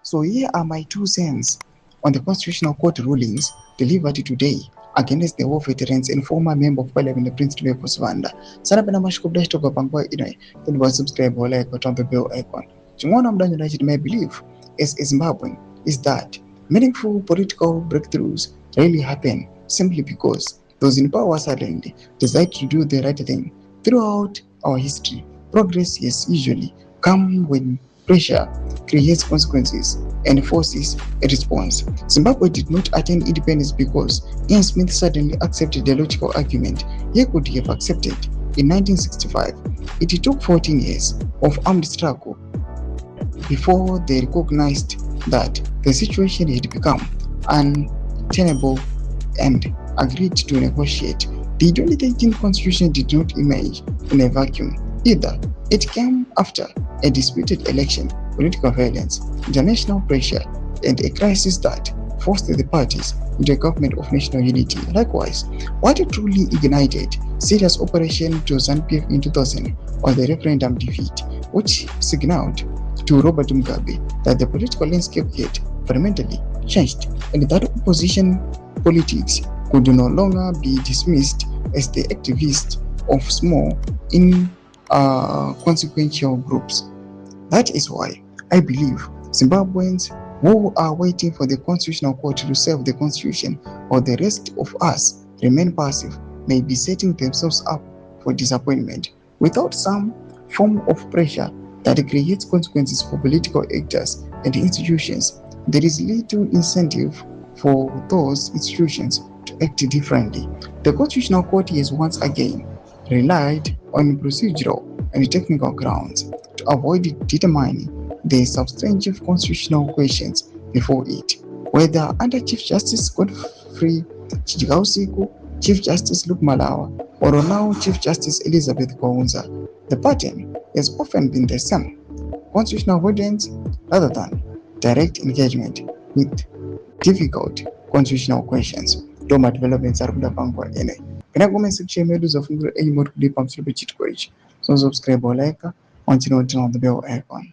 So here are my 2 cents on the Constitutional Court rulings delivered today against the war veterans and former member of parliament Prince Tubeko Sana pena mashikubda toka pangwa then was subscribe or like or turn the bell icon. Chimwana mdanyo United may believe as a Zimbabwean is that meaningful political breakthroughs rarely happen simply because those in power suddenly decide to do the right thing. Throughout our history, progress has usually come when pressure creates consequences and forces a response. Zimbabwe did not attain independence because Ian Smith suddenly accepted the logical argument he could have accepted in 1965. It took 14 years of armed struggle before they recognized that the situation had become untenable and agreed to negotiate. The 2013 constitution did not emerge in a vacuum either. It came after a disputed election, political violence, international pressure, and a crisis that forced the parties into a government of national unity. Likewise, what truly ignited serious operation to ZANU-PF in 2000 was the referendum defeat, which signaled to Robert Mugabe that the political landscape had fundamentally changed and that opposition politics could no longer be dismissed as the activists of small, inconsequential groups. That is why I believe Zimbabweans who are waiting for the Constitutional Court to serve the Constitution or the rest of us remain passive may be setting themselves up for disappointment. Without some form of pressure that creates consequences for political actors and institutions, there is little incentive for those institutions to act differently. The Constitutional Court has once again relied on procedural and technical grounds to avoid determining the substantive constitutional questions before it, whether under Chief Justice Godfrey Chijikausiku, Chief Justice Luke Malawa, or now Chief Justice Elizabeth Kaunza. The pattern has often been the same: constitutional avoidance rather than direct engagement with difficult constitutional questions. Doma developments are kudapangwa ene. Kana comment section medu zafungura any more kudipa msulubu chitko ichi. So subscribe or like until on the bell icon.